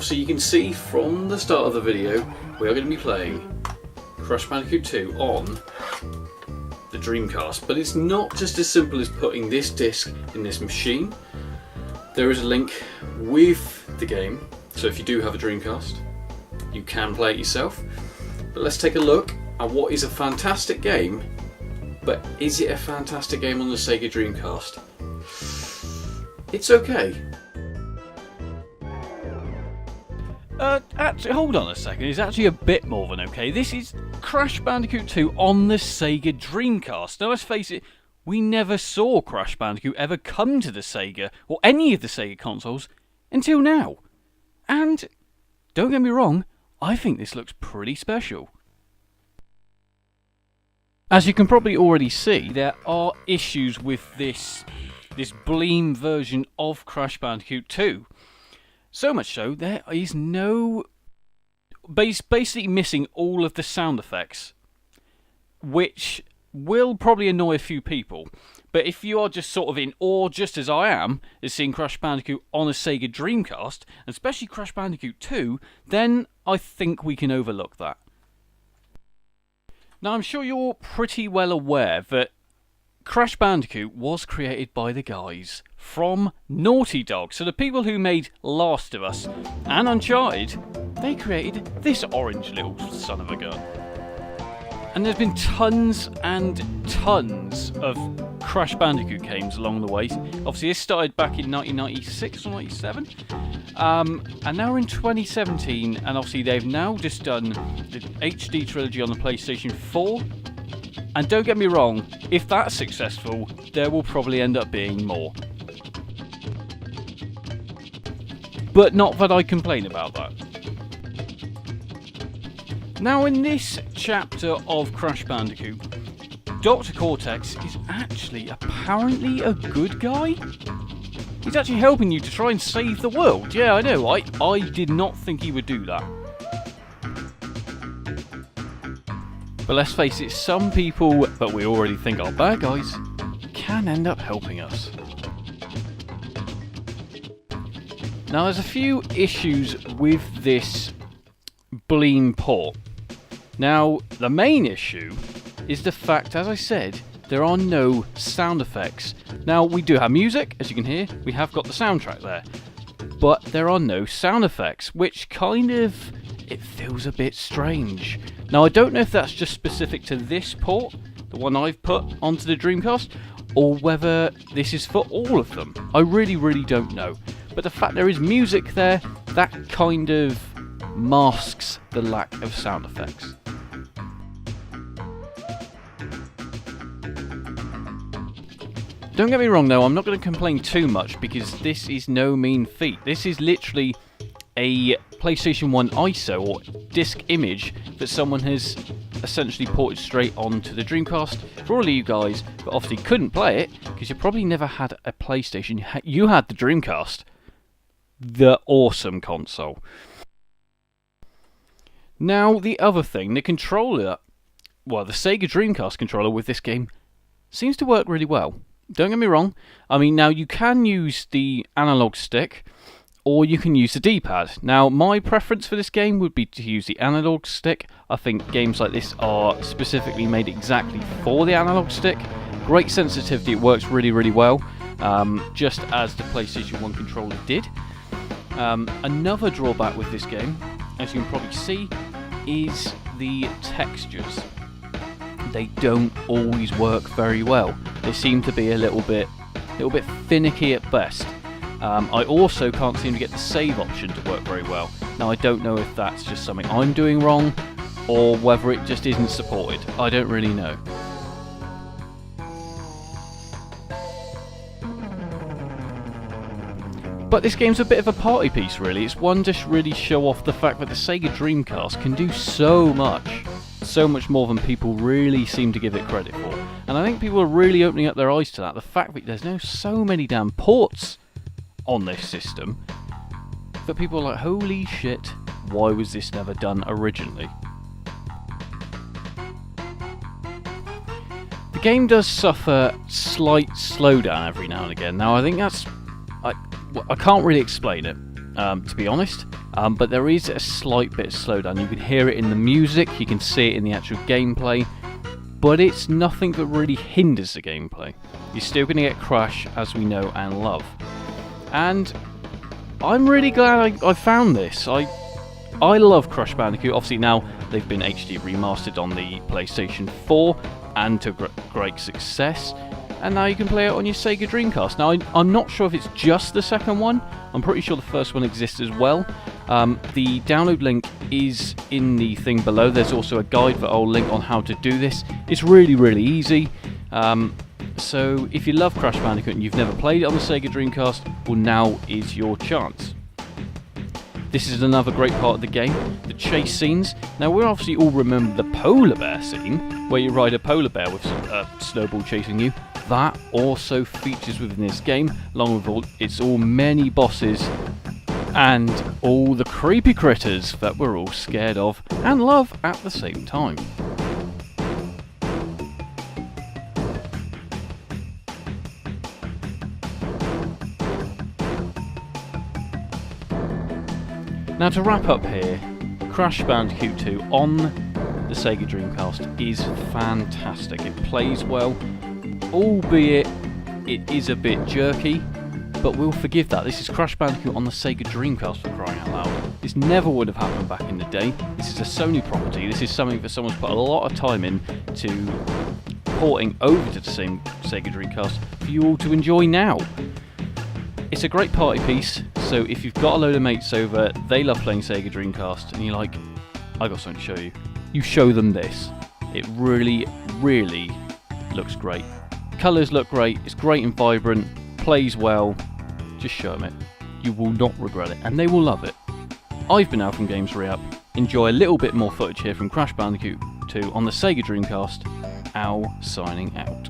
obviously you can see from the start of the video we are going to be playing Crash Bandicoot 2 on the Dreamcast, but it's not just as simple as putting this disc in this machine. There is a link with the game, so if you do have a Dreamcast you can play it yourself. But let's take a look at what is a fantastic game, but is it a fantastic game on the Sega Dreamcast? It's okay. Actually, hold on a second, it's actually a bit more than okay. This is Crash Bandicoot 2 on the Sega Dreamcast. Now let's face it, we never saw Crash Bandicoot ever come to the Sega, or any of the Sega consoles, until now. And, don't get me wrong, I think this looks pretty special. As you can probably already see, there are issues with this Bleem version of Crash Bandicoot 2. So much so, there is no... basically missing all of the sound effects, which will probably annoy a few people. But if you are just sort of in awe, just as I am, as seeing Crash Bandicoot on a Sega Dreamcast, and especially Crash Bandicoot 2, then I think we can overlook that. Now, I'm sure you're pretty well aware that Crash Bandicoot was created by the guys from Naughty Dog. So the people who made Last of Us and Uncharted, they created this orange little son of a gun. And there's been tons and tons of Crash Bandicoot games along the way. Obviously this started back in 1996 or 97. And now we're in 2017, and obviously they've now just done the HD trilogy on the PlayStation 4. And don't get me wrong, if that's successful, there will probably end up being more. But not that I complain about that. Now in this chapter of Crash Bandicoot, Dr. Cortex is actually apparently a good guy. He's actually helping you to try and save the world. Yeah, I know, I did not think he would do that. But let's face it, some people that we already think are bad guys can end up helping us. Now there's a few issues with this Bleem port. Now the main issue is the fact, as I said, there are no sound effects. Now we do have music, as you can hear, we have got the soundtrack there, but there are no sound effects, which kind of, it feels a bit strange. Now I don't know if that's just specific to this port, the one I've put onto the Dreamcast, or whether this is for all of them. I really don't know. But the fact there is music there, that kind of masks the lack of sound effects. Don't get me wrong though, I'm not going to complain too much because this is no mean feat. This is literally a PlayStation 1 ISO or disc image that someone has essentially ported straight onto the Dreamcast. For all of you guys that obviously couldn't play it because you probably never had a PlayStation, you had the Dreamcast, the awesome console. Now the other thing, the controller, well the Sega Dreamcast controller with this game seems to work really well. Don't get me wrong, I mean now you can use the analog stick or you can use the D-pad. Now my preference for this game would be to use the analog stick. I think games like this are specifically made exactly for the analog stick. Great sensitivity, it works really well, just as the PlayStation 1 controller did. Another drawback with this game, as you can probably see, is the textures. They don't always work very well. They seem to be a little bit finicky at best. I also can't seem to get the save option to work very well. Now I don't know if that's just something I'm doing wrong or whether it just isn't supported. I don't really know. But this game's a bit of a party piece really. It's one to really show off the fact that the Sega Dreamcast can do so much more than people really seem to give it credit for. And I think people are really opening up their eyes to that. The fact that there's now so many damn ports on this system that people are like, holy shit, why was this never done originally? The game does suffer slight slowdown every now and again. Now I think that's... I can't really explain it. to be honest. But there is a slight bit of slowdown. You can hear it in the music, you can see it in the actual gameplay, but it's nothing that really hinders the gameplay. You're still going to get Crash, as we know and love. And I'm really glad I found this. I love Crash Bandicoot. Obviously now they've been HD remastered on the PlayStation 4 and to great success. And now you can play it on your Sega Dreamcast. Now I'm not sure if it's just the second one. I'm pretty sure the first one exists as well. The download link is in the thing below. There's also a guide that I'll link on how to do this. It's really, really easy. So if you love Crash Bandicoot and you've never played it on the Sega Dreamcast, well, now is your chance. This is another great part of the game, the chase scenes. Now we obviously all remember the polar bear scene, where you ride a polar bear with a snowball chasing you. That also features within this game, along with its many bosses and all the creepy critters that we're all scared of and love at the same time. Now to wrap up here, Crash Bandicoot 2 on the Sega Dreamcast is fantastic. It plays well, albeit it is a bit jerky, but we'll forgive that. This is Crash Bandicoot on the Sega Dreamcast, for crying out loud. This never would have happened back in the day. This is a Sony property. This is something that someone's put a lot of time in to porting over to the same Sega Dreamcast for you all to enjoy now. It's a great party piece, so if you've got a load of mates over, they love playing Sega Dreamcast, and you're like, I got something to show you. You show them this. It really, really looks great. Colours look great, it's great and vibrant, plays well. Just show them it. You will not regret it, and they will love it. I've been Al from Games Reup. Enjoy a little bit more footage here from Crash Bandicoot 2 on the Sega Dreamcast. Al signing out.